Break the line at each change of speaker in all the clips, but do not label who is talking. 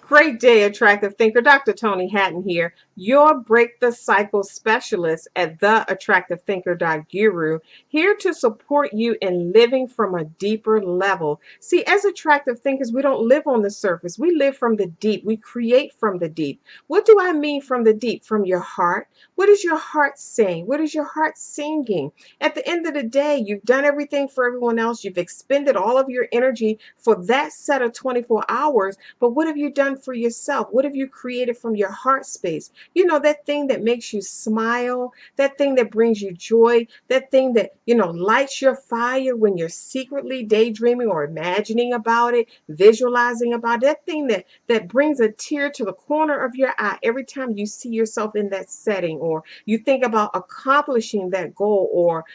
Great day, attractive thinker. Dr. Toni Hatton here, your break the cycle specialist at the Attractive Thinker Guru, here to support you in living from a deeper level. See, as attractive thinkers, we don't live on the surface. We live from the deep. We create from the deep. What do I mean from the deep? From your heart. What is your heart saying? What is your heart singing? At the end of the day, you've done everything for everyone else. You've expended all of your energy for that set of 24 hours. But what have you done for yourself? What have you created from your heart space? You know, that thing that makes you smile, that thing that brings you joy, that thing that, lights your fire when you're secretly daydreaming or imagining about it, visualizing about it, that thing that brings a tear to the corner of your eye every time you see yourself in that setting, or you think about accomplishing that goal, or,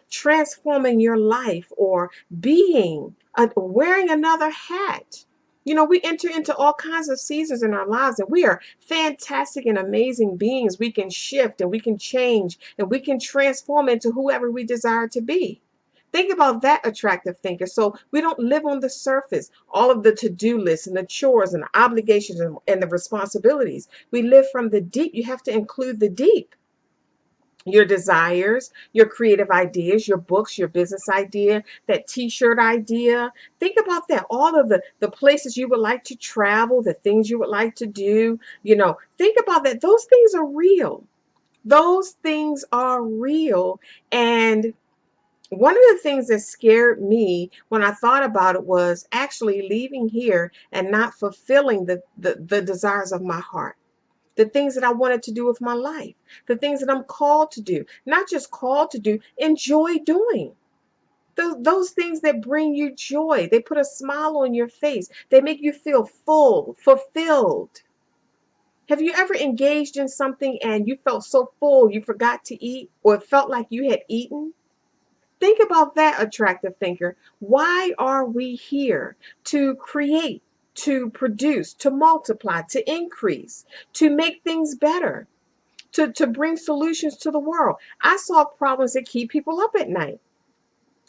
transforming your life, or being wearing another hat. We enter into all kinds of seasons in our lives, and we are fantastic and amazing beings. We can shift and we can change and we can transform into whoever we desire to be. Think about that, attractive thinker. So we don't live on the surface, all of the to-do lists and the chores and the obligations and the responsibilities. We live from the deep. You have to include the deep, your desires, your creative ideas, your books, your business idea, that t-shirt idea. Think about that. All of the places you would like to travel, the things you would like to do, think about that. Those things are real. Those things are real. And one of the things that scared me when I thought about it was actually leaving here and not fulfilling the desires of my heart, the things that I wanted to do with my life, the things that I'm called to do, not just called to do, enjoy doing. Those things that bring you joy, they put a smile on your face, they make you feel full, fulfilled. Have you ever engaged in something and you felt so full you forgot to eat, or it felt like you had eaten? Think about that, attractive thinker. Why are we here? To create, to produce, to multiply, to increase, to make things better, to bring solutions to the world. I solve problems that keep people up at night.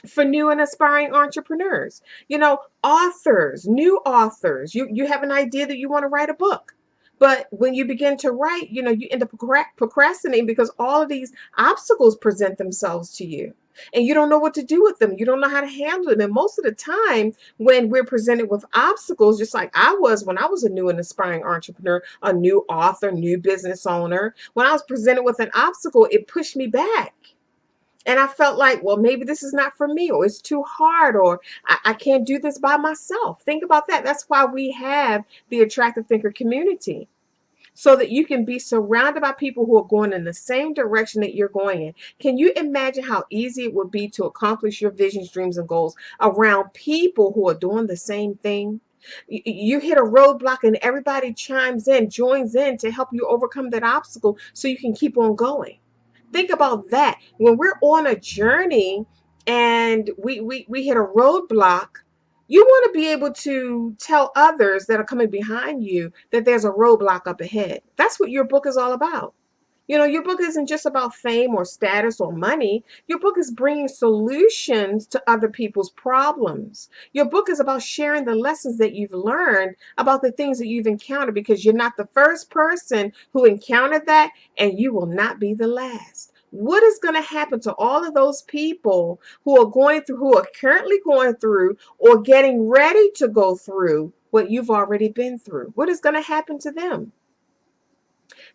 For new and aspiring entrepreneurs, authors, new authors, you have an idea that you want to write a book. But when you begin to write, you end up procrastinating because all of these obstacles present themselves to you. And you don't know what to do with them. You don't know how to handle them. And most of the time, when we're presented with obstacles, just like I was when I was a new and aspiring entrepreneur, a new author, new business owner, when I was presented with an obstacle, it pushed me back. And I felt like, well, maybe this is not for me, or it's too hard, or I can't do this by myself. Think about that. That's why we have the Attractive Thinker community, so that you can be surrounded by people who are going in the same direction that you're going in. Can you imagine how easy it would be to accomplish your visions, dreams, and goals around people who are doing the same thing? You hit a roadblock and everybody chimes in, joins in to help you overcome that obstacle so you can keep on going. Think about that. When we're on a journey and we hit a roadblock, you want to be able to tell others that are coming behind you that there's a roadblock up ahead. That's what your book is all about. Your book isn't just about fame or status or money. Your book is bringing solutions to other people's problems. Your book is about sharing the lessons that you've learned about the things that you've encountered, because you're not the first person who encountered that, and you will not be the last. What is going to happen to all of those people who are currently going through, or getting ready to go through what you've already been through? What is going to happen to them?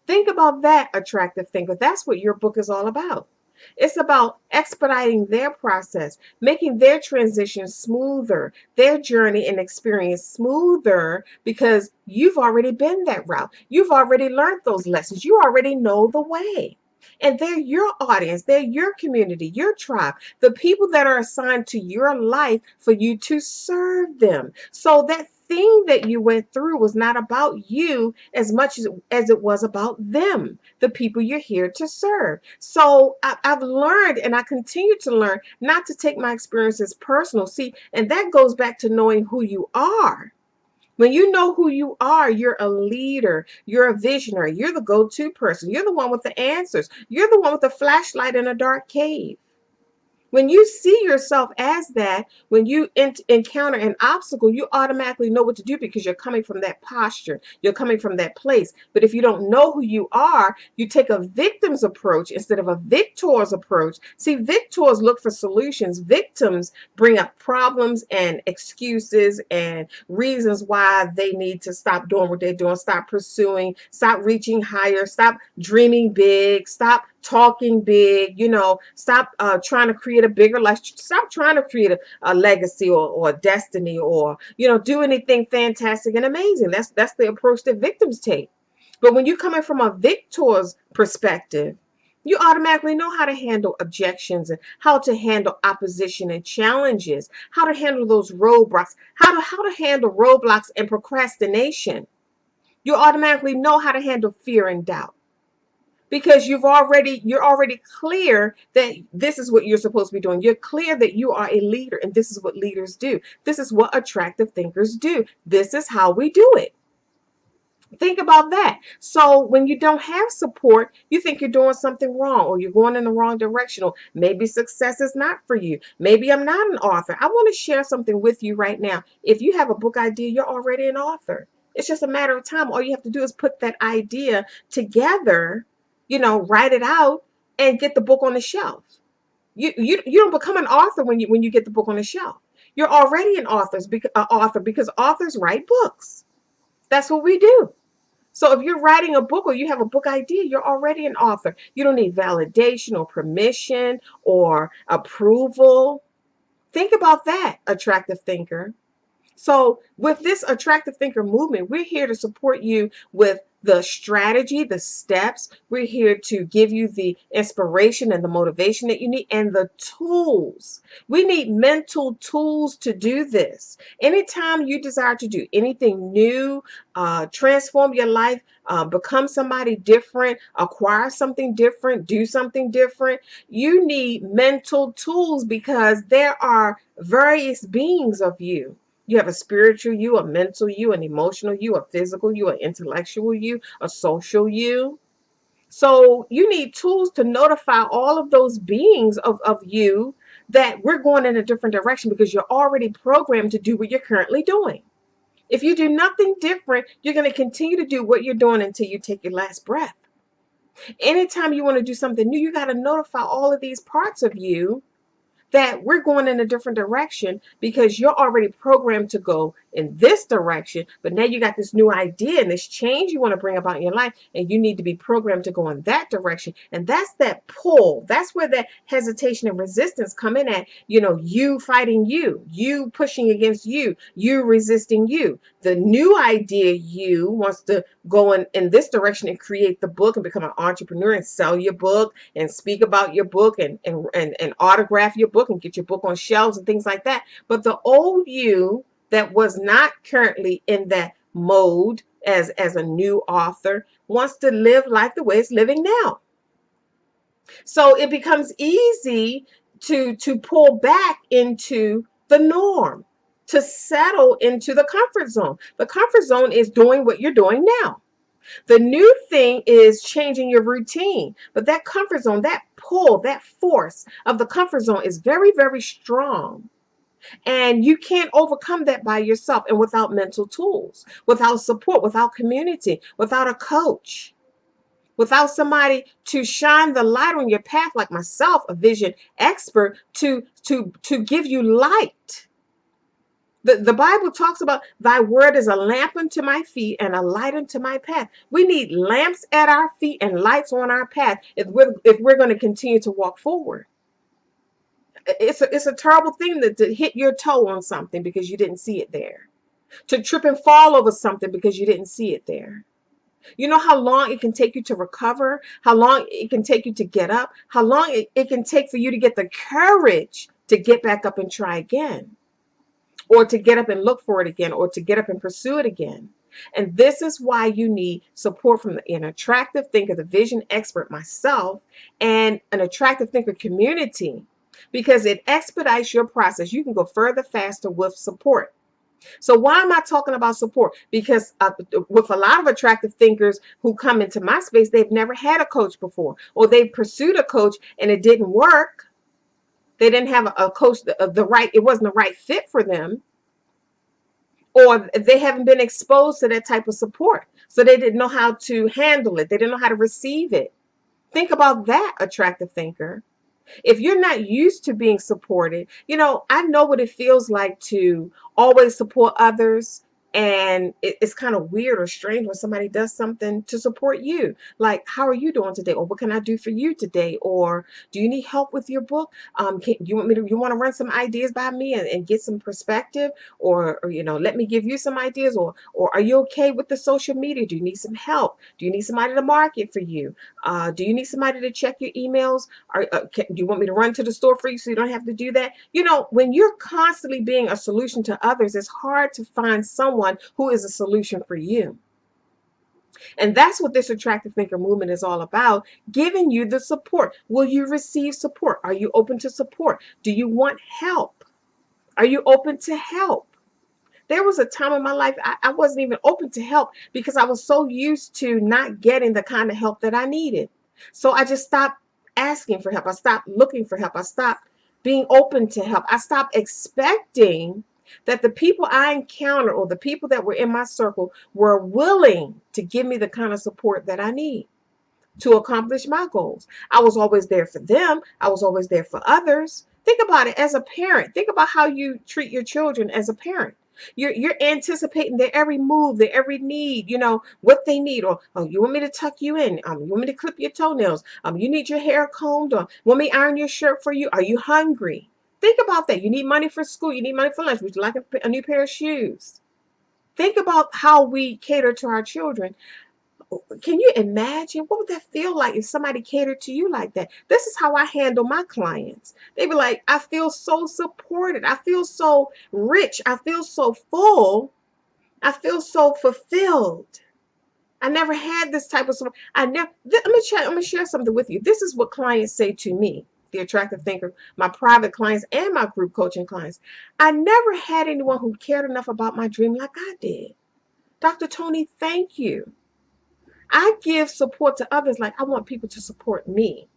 Think about that, attractive thinker. That's what your book is all about. It's about expediting their process, making their transition smoother, their journey and experience smoother, because you've already been that route. You've already learned those lessons. You already know the way. And they're your audience, they're your community, your tribe, the people that are assigned to your life for you to serve them. So that thing that you went through was not about you as much as it was about them, the people you're here to serve. So I've learned, and I continue to learn, not to take my experiences personal. See, and that goes back to knowing who you are. When you know who you are, you're a leader, you're a visionary, you're the go-to person, you're the one with the answers, you're the one with the flashlight in a dark cave. When you see yourself as that, when you encounter an obstacle, you automatically know what to do because you're coming from that posture. You're coming from that place. But if you don't know who you are, you take a victim's approach instead of a victor's approach. See, victors look for solutions. Victims bring up problems and excuses and reasons why they need to stop doing what they're doing, stop pursuing, stop reaching higher, stop dreaming big, stop talking big, stop trying to create a bigger life, stop trying to create a legacy or a destiny, or do anything fantastic and amazing. That's the approach that victims take. But when you're coming from a victor's perspective, you automatically know how to handle objections and how to handle opposition and challenges, how to handle those roadblocks, how to handle roadblocks and procrastination. You automatically know how to handle fear and doubt, because you're already clear that this is what you're supposed to be doing. You're clear that you are a leader, and this is what leaders do. This is what attractive thinkers do. This is how we do it. Think about that. So when you don't have support, you think you're doing something wrong, or you're going in the wrong direction, or maybe success is not for you. Maybe I'm not an author. I want to share something with you right now. If you have a book idea, you're already an author. It's just a matter of time. All you have to do is put that idea together, write it out, and get the book on the shelf. You don't become an author when you get the book on the shelf. You're already an author because authors write books. That's what we do. So if you're writing a book or you have a book idea, you're already an author. You don't need validation or permission or approval. Think about that, attractive thinker. So with this attractive thinker movement, we're here to support you with the strategy, the steps. We're here to give you the inspiration and the motivation that you need, and the tools. We need mental tools to do this. Anytime you desire to do anything new, transform your life, become somebody different, acquire something different, do something different, you need mental tools, because there are various beings of you. You have a spiritual you, a mental you, an emotional you, a physical you, an intellectual you, a social you. So you need tools to notify all of those beings of you that we're going in a different direction, because you're already programmed to do what you're currently doing. If you do nothing different, you're going to continue to do what you're doing until you take your last breath. Anytime you want to do something new, you got to notify all of these parts of you that we're going in a different direction, because you're already programmed to go in this direction. But now you got this new idea and this change you want to bring about in your life, and you need to be programmed to go in that direction. And that's that pull. That's where that hesitation and resistance come in at. You fighting you pushing against you resisting you. The new idea you wants to go in this direction and create the book and become an entrepreneur and sell your book and speak about your book and autograph your book and get your book on shelves and things like that. But the old you that was not currently in that mode as a new author wants to live life the way it's living now. So it becomes easy to pull back into the norm, to settle into the comfort zone. The comfort zone is doing what you're doing now. The new thing is changing your routine. But that comfort zone, that pull, that force of the comfort zone is very, very strong. And you can't overcome that by yourself, and without mental tools, without support, without community, without a coach, without somebody to shine the light on your path, like myself, a vision expert, to give you light. The Bible talks about thy word is a lamp unto my feet and a light unto my path. We need lamps at our feet and lights on our path if we're going to continue to walk forward. It's a terrible thing to hit your toe on something because you didn't see it there. To trip and fall over something because you didn't see it there. You know how long it can take you to recover, how long it can take you to get up, how long it can take for you to get the courage to get back up and try again, or to get up and look for it again, or to get up and pursue it again. And this is why you need support from an attractive thinker, the vision expert, myself, and an attractive thinker community, because it expedites your process. You can go further, faster with support. So why am I talking about support? Because with a lot of attractive thinkers who come into my space, they've never had a coach before, or they've pursued a coach and it didn't work. They didn't have a coach, the right, it wasn't the right fit for them, or they haven't been exposed to that type of support. So they didn't know how to handle it. They didn't know how to receive it. Think about that, attractive thinker. If you're not used to being supported, I know what it feels like to always support others. And it's kind of weird or strange when somebody does something to support you. Like, how are you doing today? Or what can I do for you today? Or do you need help with your book? You want to run some ideas by me and get some perspective? Or, let me give you some ideas? Or are you okay with the social media? Do you need some help? Do you need somebody to market for you? Do you need somebody to check your emails? Do you want me to run to the store for you so you don't have to do that? When you're constantly being a solution to others, it's hard to find someone who is a solution for you. And that's what this attractive thinker movement is all about, giving you the support. Will you receive support? Are you open to support? Do you want help? Are you open to help? There was a time in my life I wasn't even open to help because I was so used to not getting the kind of help that I needed. So I just stopped asking for help. I stopped looking for help. I stopped being open to help. I stopped expecting that the people I encountered or the people that were in my circle were willing to give me the kind of support that I need to accomplish my goals. I was always there for them. I was always there for others. Think about it as a parent. Think about how you treat your children as a parent. You're anticipating their every move, their every need, what they need. Or, oh, you want me to tuck you in? You want me to clip your toenails? You need your hair combed? Or want me to iron your shirt for you? Are you hungry? Think about that. You need money for school. You need money for lunch. Would you like a new pair of shoes? Think about how we cater to our children. Can you imagine what would that feel like if somebody catered to you like that? This is how I handle my clients. They be like, I feel so supported. I feel so rich. I feel so full. I feel so fulfilled. I never had this type of support. Let me share something with you. This is what clients say to me, the attractive thinker, my private clients and my group coaching clients. I never had anyone who cared enough about my dream like I did. Dr. Toni, thank you. I give support to others like I want people to support me.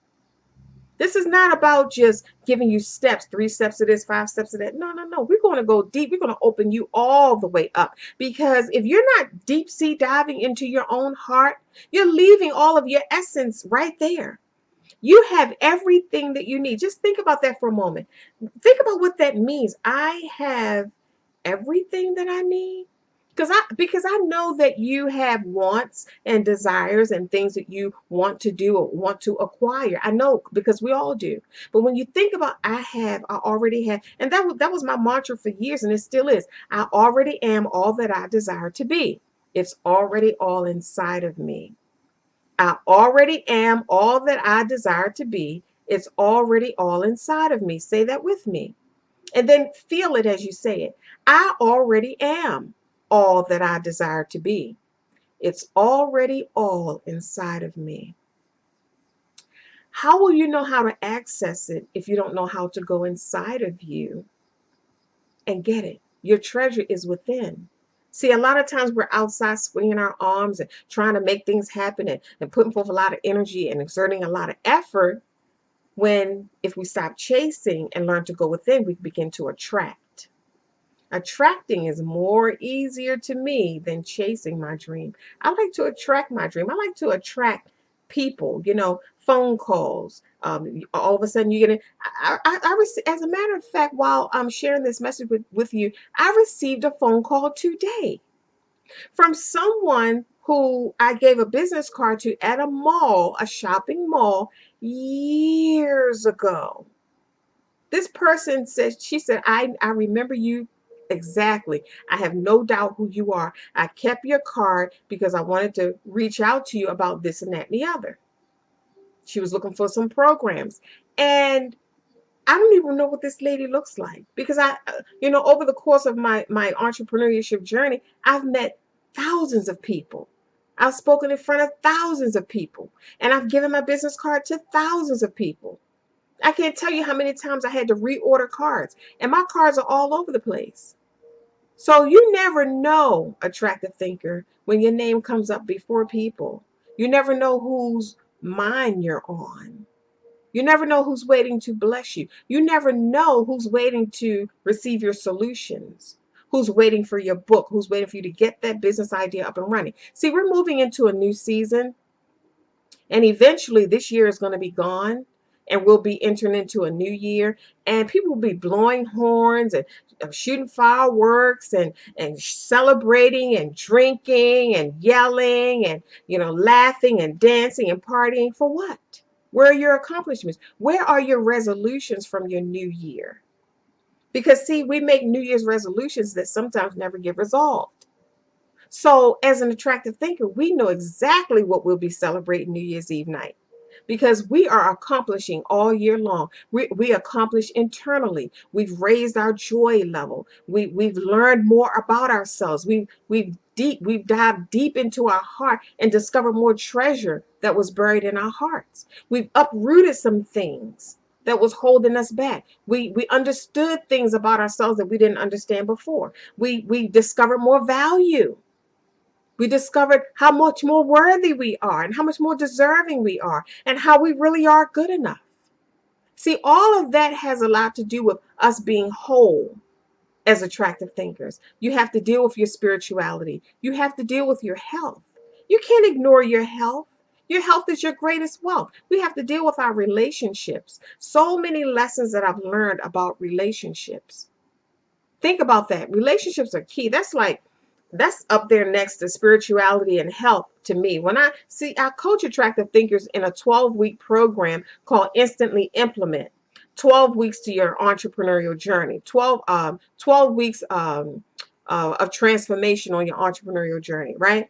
This is not about just giving you steps, 3 steps to this, 5 steps to that. No, no, no. We're going to go deep. We're going to open you all the way up. Because if you're not deep sea diving into your own heart, you're leaving all of your essence right there. You have everything that you need. Just think about that for a moment. Think about what that means. I have everything that I need. Because I know that you have wants and desires and things that you want to do or want to acquire. I know because we all do. But when you think about I already have, and that was my mantra for years, and it still is. I already am all that I desire to be. It's already all inside of me. I already am all that I desire to be. It's already all inside of me. Say that with me. And then feel it as you say it. I already am all that I desire to be. It's already all inside of me. How will you know how to access it if you don't know how to go inside of you and get it? Your treasure is within. See, a lot of times we're outside swinging our arms and trying to make things happen and putting forth a lot of energy and exerting a lot of effort, when if we stop chasing and learn to go within, we begin to attract. Attracting is more easier to me than chasing my dream. I like to attract my dream. I like to attract people, phone calls. All of a sudden you get it. As a matter of fact, while I'm sharing this message with you, I received a phone call today from someone who I gave a business card to at a mall, a shopping mall, years ago. This person said, she said, I remember you exactly. I have no doubt who you are. I kept your card because I wanted to reach out to you about this and that and the other. She was looking for some programs. And I don't even know what this lady looks like because over the course of my entrepreneurship journey, I've met thousands of people. I've spoken in front of thousands of people, and I've given my business card to thousands of people. I can't tell you how many times I had to reorder cards, and my cards are all over the place. So you never know, attractive thinker, when your name comes up before people. You never know whose mind you're on. You never know who's waiting to bless you. You never know who's waiting to receive your solutions, who's waiting for your book, who's waiting for you to get that business idea up and running. See, we're moving into a new season, and eventually this year is going to be gone, and we'll be entering into a new year, and people will be blowing horns and shooting fireworks and celebrating and drinking and yelling and laughing and dancing and partying for what? Where are your accomplishments? Where are your resolutions from your new year? Because see, we make New Year's resolutions that sometimes never get resolved. So, as an attractive thinker, we know exactly what we'll be celebrating New Year's Eve night because we are accomplishing all year long. We accomplish internally. We've raised our joy level. We've learned more about ourselves. We've dived deep into our heart and discovered more treasure that was buried in our hearts. We've uprooted some things that was holding us back. We understood things about ourselves that we didn't understand before. We discovered more value. We discovered how much more worthy we are and how much more deserving we are and how we really are good enough. See, all of that has a lot to do with us being whole as attractive thinkers. You have to deal with your spirituality. You have to deal with your health. You can't ignore your health. Your health is your greatest wealth. We have to deal with our relationships. So many lessons that I've learned about relationships. Think about that. Relationships are key. That's up there next to spirituality and health to me. I coach attractive thinkers in a 12-week program called Instantly Implement. 12 weeks to your entrepreneurial journey. 12 weeks of transformation on your entrepreneurial journey, right?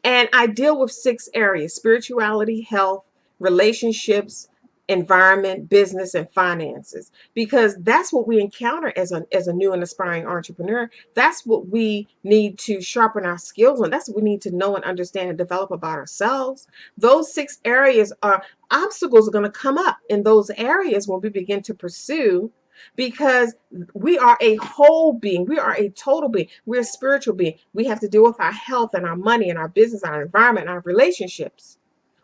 And I deal with 6 areas: spirituality, health, relationships, environment, business, and finances. Because that's what we encounter as a new and aspiring entrepreneur. That's what we need to sharpen our skills on. That's what we need to know and understand and develop about ourselves. Those 6 areas are obstacles are going to come up in those areas when we begin to pursue, because we are a whole being. We are a total being. We're a spiritual being. We have to deal with our health and our money and our business, our environment, and our relationships.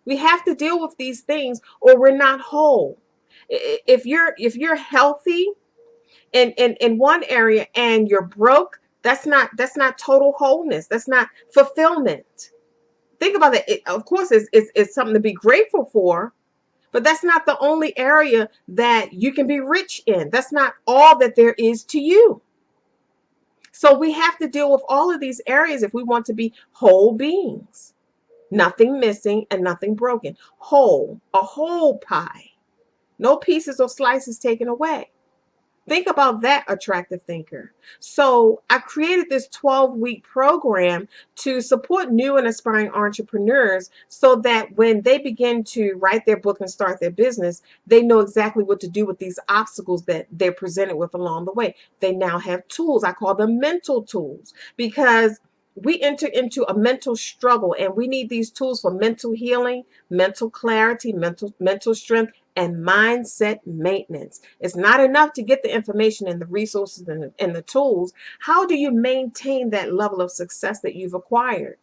We have to deal with these things or we're not whole. If you're healthy in one area and you're broke, that's not total wholeness. That's not fulfillment. Think about it. Of course, it's something to be grateful for, but that's not the only area that you can be rich in. That's not all that there is to you. So we have to deal with all of these areas if we want to be whole beings. Nothing missing and nothing broken. Whole, a whole pie. No pieces or slices taken away. Think about that, attractive thinker. So I created this 12-week program to support new and aspiring entrepreneurs so that when they begin to write their book and start their business, they know exactly what to do with these obstacles that they're presented with along the way. They now have tools. I call them mental tools, because we enter into a mental struggle and we need these tools for mental healing, mental clarity, mental strength, and mindset maintenance. It's not enough to get the information and the resources and the tools. How do you maintain that level of success that you've acquired?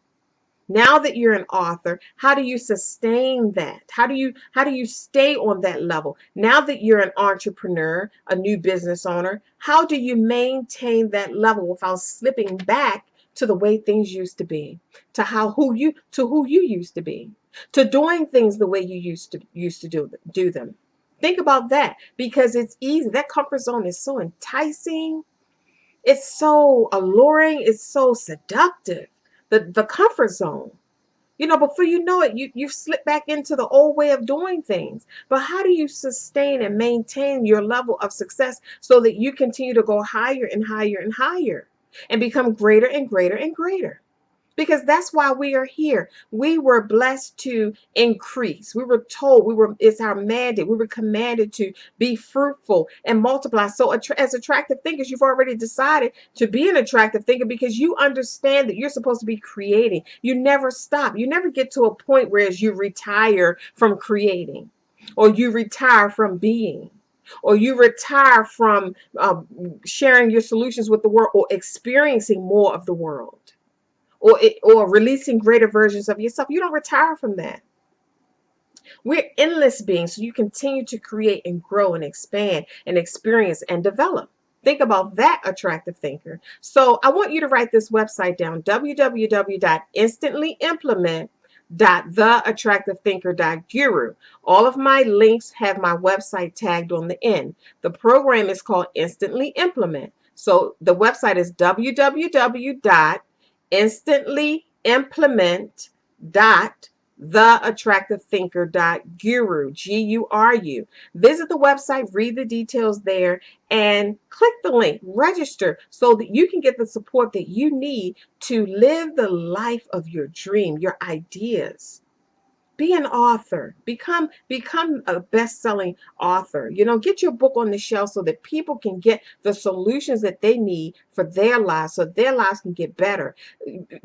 Now that you're an author, how do you sustain that? How do you stay on that level? Now that you're an entrepreneur, a new business owner, how do you maintain that level without slipping back to the way things used to be, to who you used to be, to doing things the way you used to do them? Think about that, because it's easy. That comfort zone is so enticing. It's so alluring. It's so seductive. The comfort zone. Before you know it, you slip back into the old way of doing things. But how do you sustain and maintain your level of success so that you continue to go higher and higher and higher and become greater and greater and greater? Because that's why we are here. We were blessed to increase. We were told, it's our mandate. We were commanded to be fruitful and multiply. So as attractive thinkers, you've already decided to be an attractive thinker because you understand that you're supposed to be creating. You never stop. You never get to a point where you retire from creating, or you retire from being, or you retire from sharing your solutions with the world, or experiencing more of the world, or releasing greater versions of yourself. You don't retire from that. We're endless beings, so you continue to create and grow and expand and experience and develop. Think about that, attractive thinker. So I want you to write this website down, www.instantlyimplement.theattractivethinker.guru. All of my links have my website tagged on the end. The program is called Instantly Implement. So the website is www.instantlyimplement.theattractivethinker.guru, Guru. Visit the website, read the details there, and click the link, register so that you can get the support that you need to live the life of your dream, your ideas. Be an author. Become a best-selling author. Get your book on the shelf so that people can get the solutions that they need for their lives, so their lives can get better.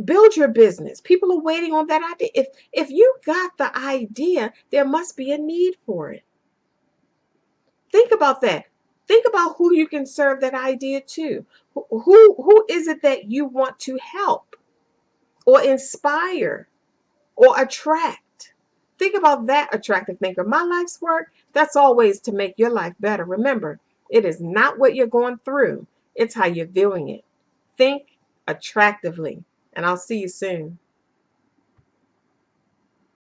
Build your business. People are waiting on that idea. If you got the idea, there must be a need for it. Think about that. Think about who you can serve that idea to. Who is it that you want to help or inspire or attract? Think about that, attractive thinker. My life's work, that's always to make your life better. Remember, it is not what you're going through, it's how you're viewing it. Think attractively, and I'll see you soon.